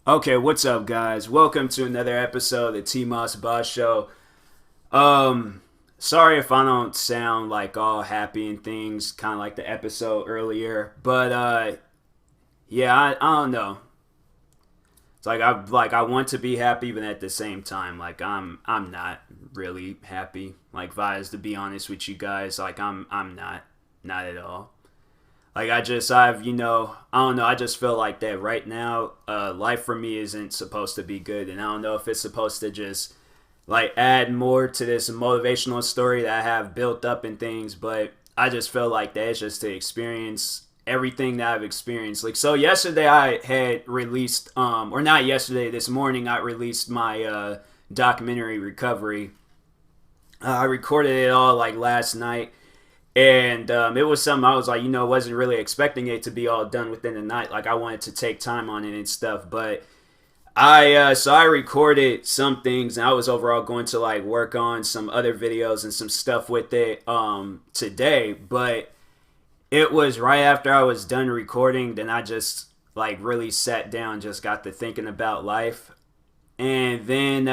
Okay, what's up, guys? Welcome to another episode of the TMossBoss Show. Um, Sorry if I don't sound like all happy and things, kind of like the episode earlier, but yeah, I don't know. It's like I want to be happy, but at the same time, like I'm not really happy. Like, Vaz, to be honest with you guys, like I'm not at all. Like I don't know. I just feel like that right now. Life for me isn't supposed to be good, and I don't know if it's supposed to just like add more to this motivational story that I have built up and things. But I just feel like that's just to experience everything that I've experienced. Like, so yesterday I had released, or not yesterday, this morning I released my documentary Recovery. I recorded it all like last night, and it was something I was like, wasn't really expecting it to be all done within the night. Like, I wanted to take time on it and stuff. But I recorded some things, and I was overall going to like work on some other videos and some stuff with it today. But it was right after I was done recording, then I just like really sat down, just got to thinking about life. And then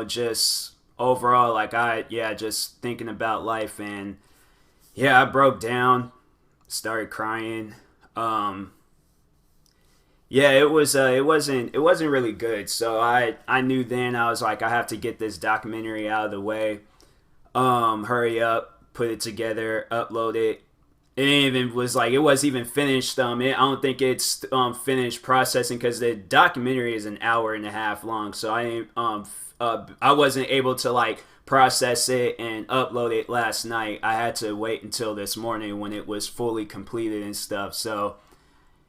just overall, like, just thinking about life. And yeah, I broke down, started crying. Um, yeah, it wasn't really good. So I knew then, I was like, I have to get this documentary out of the way. Hurry up, put it together, upload it. It even was like, it wasn't even finished. I don't think it's finished processing because the documentary is an hour and a half long. So I wasn't able to like process it and upload it last night. I had to wait until this morning when it was fully completed and stuff. So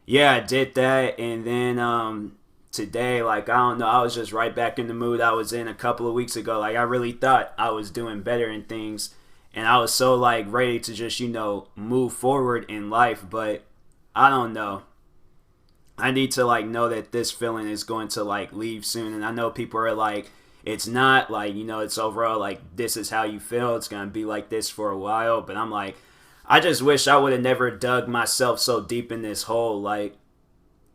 yeah, I did that, and then today, like, I don't know, I was just right back in the mood I was in a couple of weeks ago. Like, I really thought I was doing better in things, and I was so like ready to just move forward in life. But I don't know. I need to like know that this feeling is going to like leave soon. And I know people are like, it's not like, it's overall like this is how you feel. It's gonna be like this for a while. But I'm like, I just wish I would have never dug myself so deep in this hole. Like,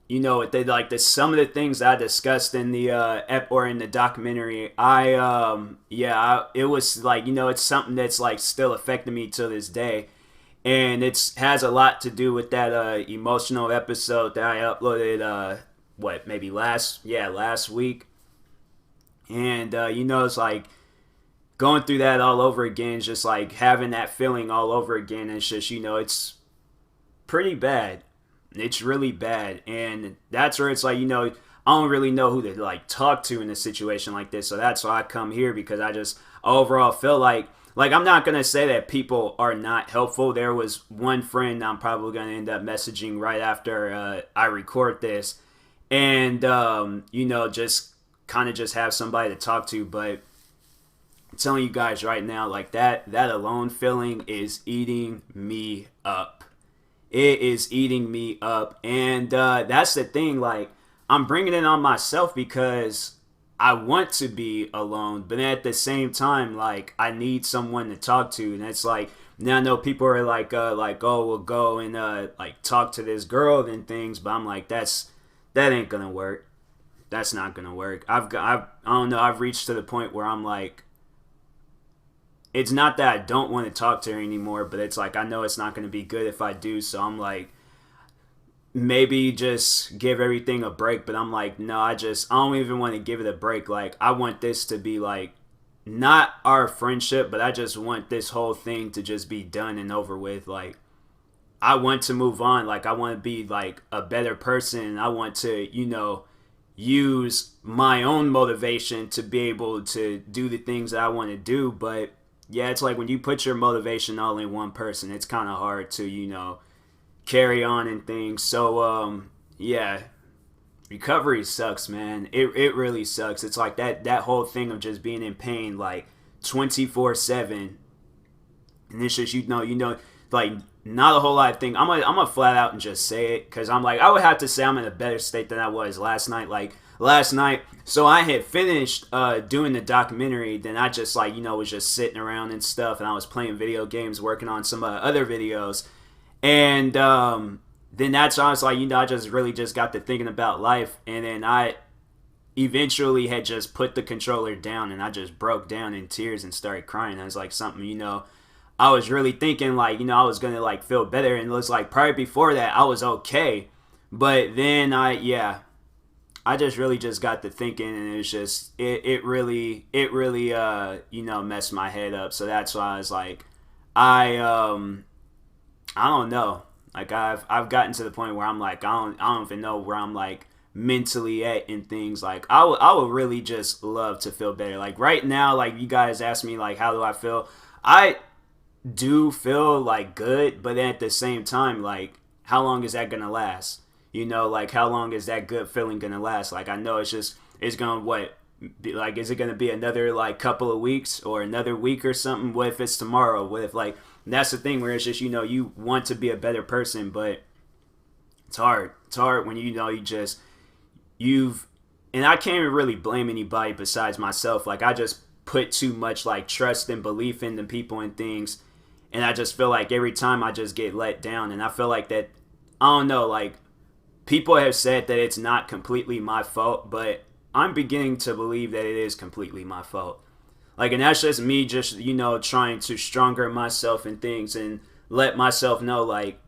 they like the some of the things I discussed in the ep or in the documentary. It was like, it's something that's like still affecting me to this day, and it's has a lot to do with that emotional episode that I uploaded. What, maybe last week. And it's like going through that all over again, just like having that feeling all over again. It's just, it's pretty bad. It's really bad. And that's where it's like, I don't really know who to like talk to in a situation like this. So that's why I come here, because I just overall feel like I'm not gonna say that people are not helpful. There was one friend I'm probably gonna end up messaging right after I record this, and just kind of just have somebody to talk to. But I'm telling you guys right now, like that alone feeling is eating me up. It is eating me up, and that's the thing. Like, I'm bringing it on myself because I want to be alone, but at the same time, like, I need someone to talk to. And it's like, now I know people are like, oh, we'll go and like talk to this girl and things, but I'm like, that ain't gonna work. That's not gonna work. I don't know. I've reached to the point where I'm like, it's not that I don't want to talk to her anymore, but it's like I know it's not going to be good if I do. So I'm like, maybe just give everything a break. But I'm like, no, I don't even want to give it a break. Like, I want this to be like not our friendship, but I just want this whole thing to just be done and over with. Like, I want to move on. Like, I want to be like a better person. I want to, use my own motivation to be able to do the things that I want to do. But yeah, it's like when you put your motivation all in one person, it's kind of hard to, carry on and things. So, yeah, recovery sucks, man. It really sucks. It's like that whole thing of just being in pain, like 24/7. And it's just, like, not a whole lot of things. I'm gonna flat out and just say it, because I'm like, I would have to say I'm in a better state than I was last night. Like, last night, so I had finished doing the documentary. Then I just like, was just sitting around and stuff, and I was playing video games, working on some other videos. And then that's when I was like, I just really just got to thinking about life, and then I eventually had just put the controller down, and I just broke down in tears and started crying. I was like, something, I was really thinking like, I was gonna like feel better, and it was like probably before that I was okay, but then I just really just got to thinking, and it was just it really messed my head up. So that's why I was like, I don't know. Like I've gotten to the point where I'm like I don't even know where I'm like mentally at in things. Like I would really just love to feel better. Like right now, like you guys ask me like how do I feel? I do feel like good, but then at the same time, like how long is that gonna last? Like how long is that good feeling gonna last? Like I know it's gonna like is it gonna be another like couple of weeks or another week or something? What if it's tomorrow? What if like that's the thing where it's just you want to be a better person, but it's hard. It's hard when you've and I can't even really blame anybody besides myself. Like I just put too much like trust and belief in the people and things, and I just feel like every time I just get let down, and I feel like that I don't know, like people have said that it's not completely my fault, but I'm beginning to believe that it is completely my fault. Like, and that's just me just, trying to stronger myself and things and let myself know, like,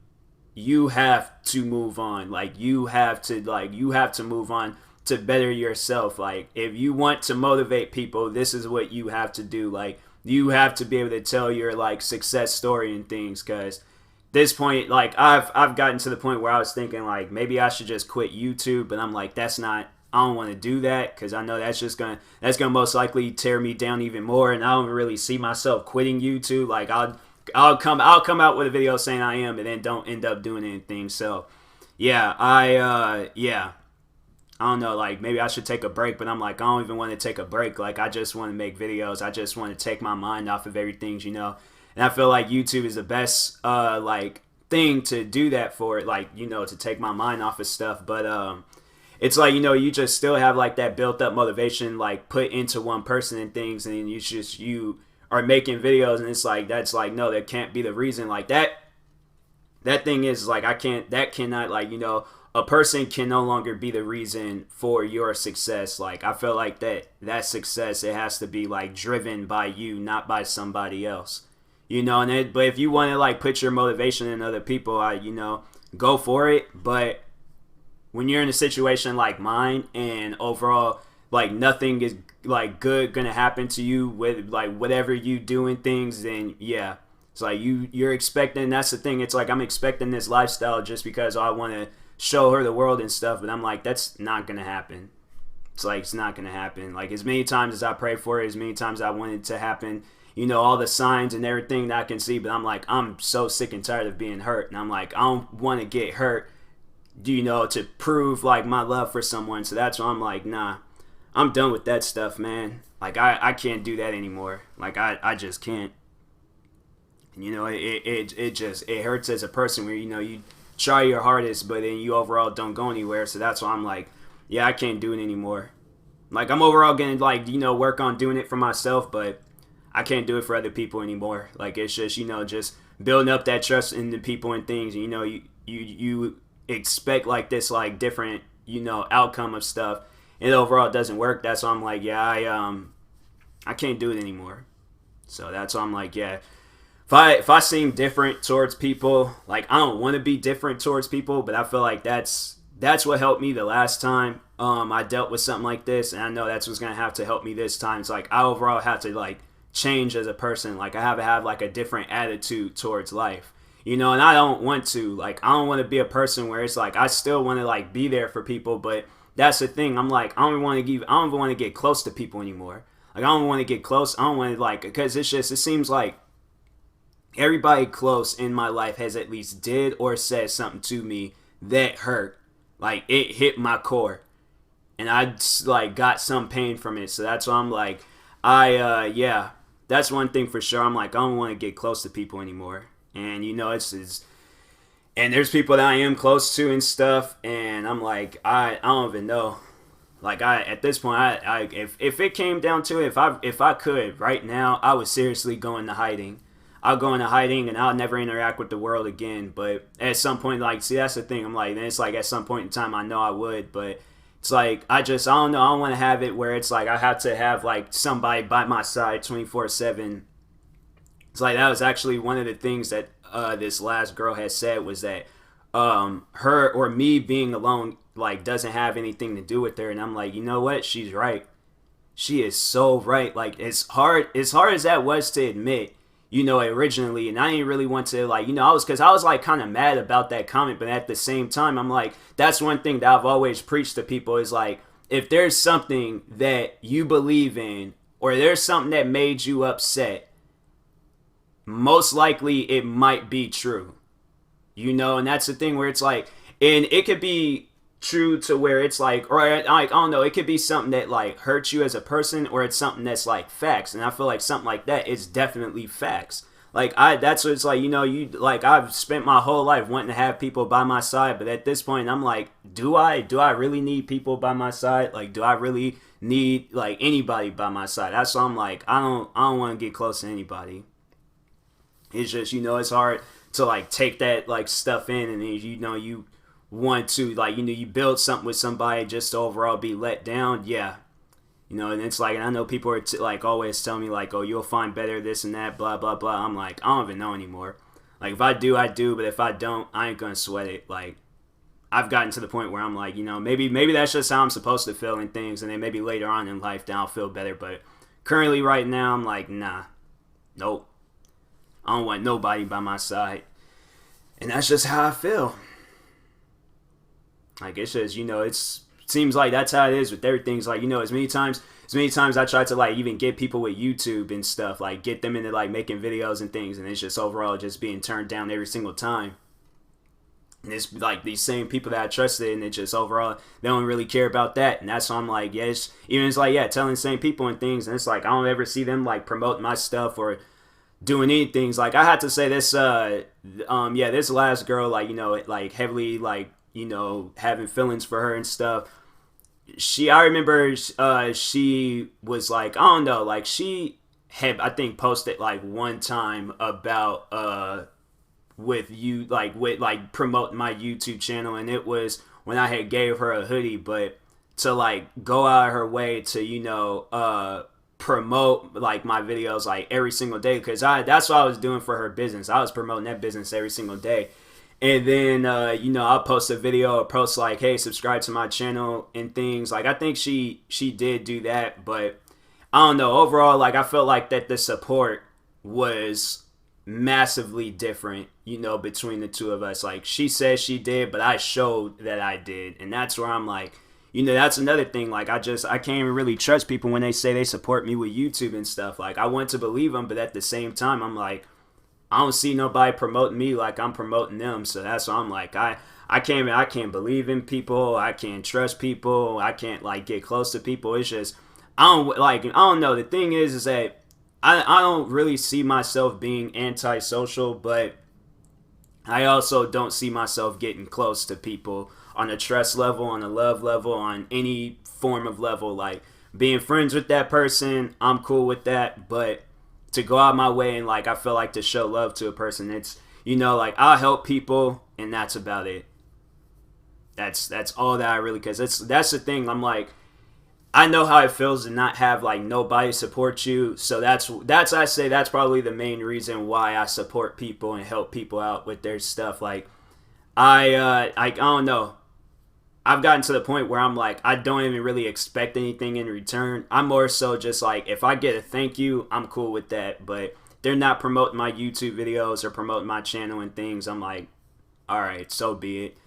you have to move on. Like, you have to move on to better yourself. Like, if you want to motivate people, this is what you have to do. Like, you have to be able to tell your, like, success story and things, because this point, like I've gotten to the point where I was thinking like maybe I should just quit YouTube, but I'm like I don't want to do that because I know that's gonna most likely tear me down even more, and I don't really see myself quitting YouTube. Like I'll come out with a video saying I am, and then don't end up doing anything. So I don't know, like maybe I should take a break, but I'm like I don't even want to take a break. Like I just want to make videos. I just want to take my mind off of everything, And I feel like YouTube is the best like thing to do that for, like, to take my mind off of stuff. But it's like, you just still have like that built up motivation like put into one person and things, and you are making videos, and it's like that's like no, that can't be the reason. Like that thing is like that cannot, like, a person can no longer be the reason for your success. Like I feel like that success, it has to be like driven by you, not by somebody else. But if you want to like put your motivation in other people, go for it. But when you're in a situation like mine, and overall like nothing is like good gonna happen to you with like whatever you doing things, then it's like you're expecting. That's the thing. It's like I'm expecting this lifestyle just because I want to show her the world and stuff. But I'm like that's not gonna happen. It's like it's not gonna happen. Like as many times as I pray for it, as many times I want it to happen. All the signs and everything that I can see, but I'm like, I'm so sick and tired of being hurt. And I'm like, I don't want to get hurt, to prove like my love for someone. So that's why I'm like, nah, I'm done with that stuff, man. Like I can't do that anymore. Like I just can't. And it hurts as a person where, you try your hardest, but then you overall don't go anywhere. So that's why I'm like, I can't do it anymore. Like I'm overall gonna like, work on doing it for myself, but I can't do it for other people anymore. Like it's just, just building up that trust in the people and things. You expect like this like different, outcome of stuff, and overall it doesn't work. That's why I'm like, I can't do it anymore. So that's why I'm like, if I seem different towards people, like I don't want to be different towards people, but I feel like that's what helped me the last time I dealt with something like this, and I know that's what's gonna have to help me this time. It's like I overall have to like change as a person. Like I have to have like a different attitude towards life, and I don't want to, like I don't want to be a person where it's like I still want to like be there for people, but that's the thing. I'm like I don't even want to get close to people anymore. Like I don't want to get close. I don't want to like, because it seems like everybody close in my life has at least did or said something to me that hurt. Like it hit my core, and I just, like got some pain from it. So that's why I'm like that's one thing for sure. I'm like, I don't want to get close to people anymore. And, it's and there's people that I am close to and stuff. And I'm like, I don't even know. Like, at this point, if it came down to it, if I could right now, I would seriously go into hiding. I'll go into hiding and I'll never interact with the world again. But at some point, like, see, that's the thing. I'm like, then it's like at some point in time, I know I would, but it's like I don't know. I don't want to have it where it's like I have to have like somebody by my side 24/7. It's like that was actually one of the things that this last girl had said was that her or me being alone like doesn't have anything to do with her, and I'm like, you know what? She's right. She is so right. Like as hard as that was to admit, originally, and I didn't really want to like, I was like kind of mad about that comment, but at the same time, I'm like, that's one thing that I've always preached to people is like, if there's something that you believe in, or there's something that made you upset, most likely it might be true, and that's the thing where it's like, and it could be true to where it's like, or like, I don't know, it could be something that like hurts you as a person, or it's something that's like facts, and I feel like something like that is definitely facts. Like that's what it's like, you like, I've spent my whole life wanting to have people by my side, but at this point I'm like, do I really need people by my side? Like, do I really need like anybody by my side? That's why I'm like, I don't want to get close to anybody. It's just, it's hard to like take that like stuff in, and then you want to like, you build something with somebody just to overall be let down. Yeah, and it's like, and I know people are like always tell me like, oh, you'll find better this and that, blah blah blah. I'm like, I don't even know anymore. Like, if I do, I do, but if I don't, I ain't gonna sweat it. Like, I've gotten to the point where I'm like, maybe that's just how I'm supposed to feel in things, and then maybe later on in life then I'll feel better, but currently right now I'm like, nah, nope, I don't want nobody by my side. And that's just how I feel. Like, it's just, it seems like that's how it is with everything. It's like, as many times I try to like even get people with YouTube and stuff, like get them into like making videos and things, and it's just overall just being turned down every single time. And it's like these same people that I trusted, and it just overall they don't really care about that. And that's why I'm like, it's like, yeah, telling the same people and things, and it's like I don't ever see them like promoting my stuff or doing anything. Like, I had to say this this last girl, like, like heavily like, having feelings for her and stuff. I remember she was like, I don't know, like she had, I think, posted like one time about with promoting my YouTube channel, and it was when I had gave her a hoodie, but to like go out of her way to promote like my videos like every single day, because that's what I was doing for her business. I was promoting that business every single day. And then I'll post a video or post like, hey, subscribe to my channel and things. Like, I think she did do that, but I don't know, overall, like, I felt like that the support was massively different, between the two of us. Like, she said she did, but I showed that I did, and that's where I'm like, that's another thing. Like, I can't even really trust people when they say they support me with YouTube and stuff. Like, I want to believe them, but at the same time, I'm like, I don't see nobody promoting me like I'm promoting them. So that's why I'm like, I can't believe in people. I can't trust people. I can't like get close to people. It's just, I don't know. The thing is that I don't really see myself being antisocial, but I also don't see myself getting close to people on a trust level, on a love level, on any form of level. Like, being friends with that person, I'm cool with that, but to go out my way and like I feel like to show love to a person, it's like I'll help people, and that's about it. That's all that I really, because that's the thing. I'm like, I know how it feels to not have like nobody support you. So that's I say that's probably the main reason why I support people and help people out with their stuff. Like, I don't know. I've gotten to the point where I'm like, I don't even really expect anything in return. I'm more so just like, if I get a thank you, I'm cool with that. But they're not promoting my YouTube videos or promoting my channel and things. I'm like, all right, so be it.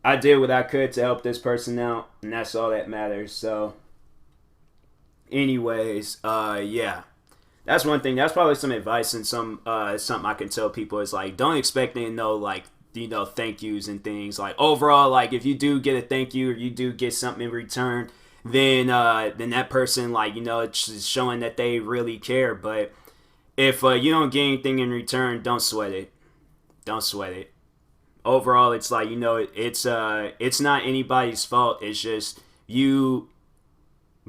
I did what I could to help this person out, and that's all that matters. So, anyways, yeah. That's one thing. That's probably some advice and something I can tell people is like, don't expect any like, thank yous and things. Like, overall, like, if you do get a thank you or you do get something in return, then that person, like, it's showing that they really care. But if you don't get anything in return, don't sweat it. Don't sweat it. Overall, it's like, it's not anybody's fault. It's just you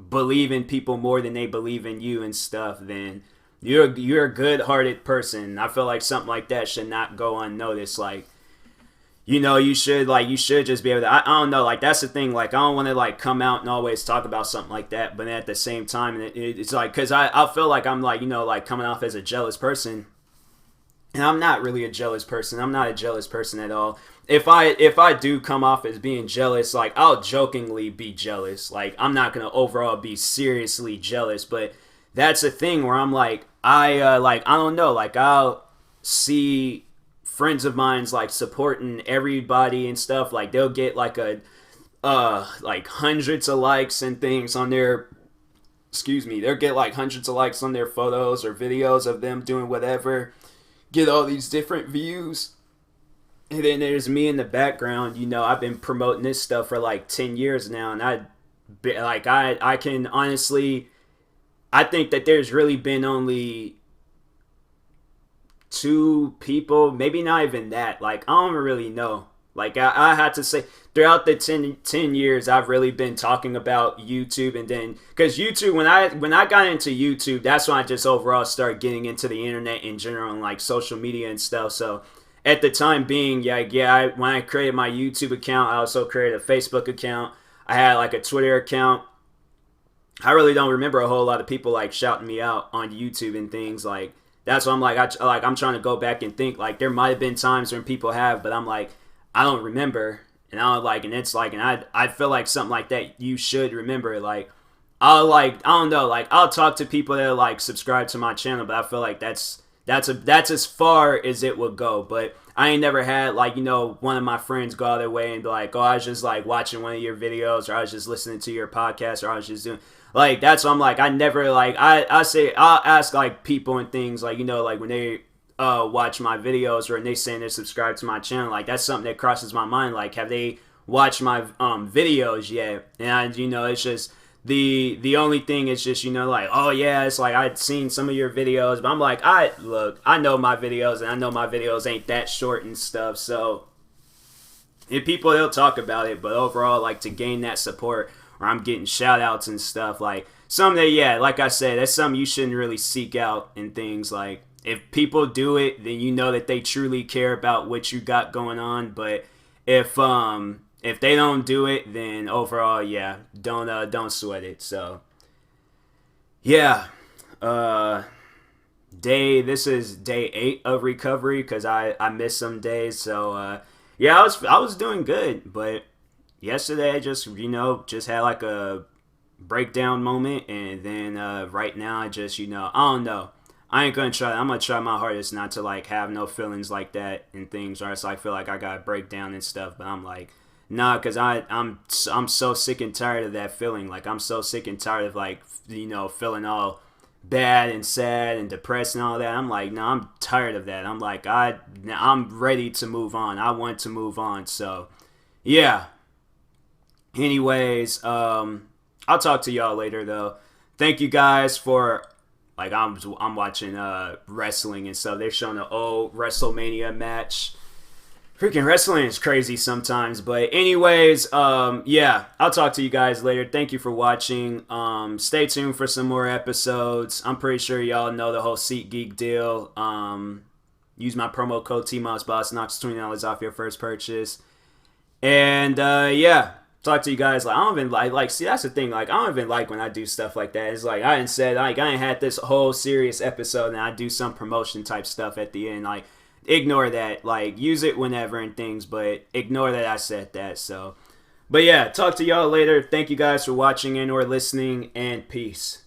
believe in people more than they believe in you and stuff. Then you're a good-hearted person. I feel like something like that should not go unnoticed. Like, you should just be able to. I don't know. Like, that's the thing. Like, I don't want to like come out and always talk about something like that, but at the same time, it's like because I feel like I'm like like coming off as a jealous person. And I'm not really a jealous person. I'm not a jealous person at all. If I do come off as being jealous, like I'll jokingly be jealous. Like I'm not gonna overall be seriously jealous. But that's a thing where I'm like I don't know. Like I'll see friends of mine's like supporting everybody and stuff. Like they'll get like like hundreds of likes and things on their they'll get like hundreds of likes on their photos or videos of them doing whatever, get all these different views, and then there's me in the background. I've been promoting this stuff for like 10 years now, and I can honestly, I think that there's really been only two people, maybe not even that. Like I don't really know. Like I had to say, throughout the 10 years, I've really been talking about YouTube, and then because YouTube, when I got into YouTube, that's when I just overall started getting into the internet in general and like social media and stuff. So at the time being, when I created my YouTube account, I also created a Facebook account. I had like a Twitter account. I really don't remember a whole lot of people like shouting me out on YouTube and things like. That's why I'm like I'm trying to go back and think like there might have been times when people have, but I'm like, I don't remember, and I feel like something like that you should remember. Like I don't know, like I'll talk to people that like subscribe to my channel, but I feel like that's as far as it would go. But I ain't never had like one of my friends go out of their way and be like, oh, I was just like watching one of your videos, or I was just listening to your podcast, or I was just doing like that's what I'm like. I never like I say I'll ask like people and things like like when they watch my videos or they saying they're subscribed to my channel, like that's something that crosses my mind. Like, have they watched my videos yet? And it's just the only thing is just like, oh yeah, it's like I'd seen some of your videos, but I'm like, I know my videos, and I know my videos ain't that short and stuff. So if people, they'll talk about it, but overall, like to gain that support, or I'm getting shout outs and stuff, like something that, like I said, that's something you shouldn't really seek out and things. Like if people do it, then you know that they truly care about what you got going on. But if they don't do it, then overall, don't sweat it. So this is day 8 of recovery because I missed some days. So I was doing good, but yesterday I just had like a breakdown moment, and then right now I just I don't know. I ain't gonna try. I'm gonna try my hardest not to like have no feelings like that and things, or else I feel like I got to break down and stuff. But I'm like, nah, because I'm so sick and tired of that feeling. Like I'm so sick and tired of like feeling all bad and sad and depressed and all that. I'm like, nah, I'm tired of that. I'm like, I'm ready to move on. I want to move on. So yeah. Anyways, I'll talk to y'all later though. Thank you guys for. Like I'm watching wrestling and stuff. They're showing an old WrestleMania match. Freaking wrestling is crazy sometimes. But anyways, I'll talk to you guys later. Thank you for watching. Stay tuned for some more episodes. I'm pretty sure y'all know the whole SeatGeek deal. Use my promo code TMossBoss, knocks $20 off your first purchase. And talk to you guys. Like I don't even like see, that's the thing, like I don't even like when I do stuff like that. It's like I ain't said, like I ain't had this whole serious episode and I do some promotion type stuff at the end. Like ignore that. Like use it whenever and things, but ignore that I said that. So but talk to y'all later. Thank you guys for watching and or listening, and peace.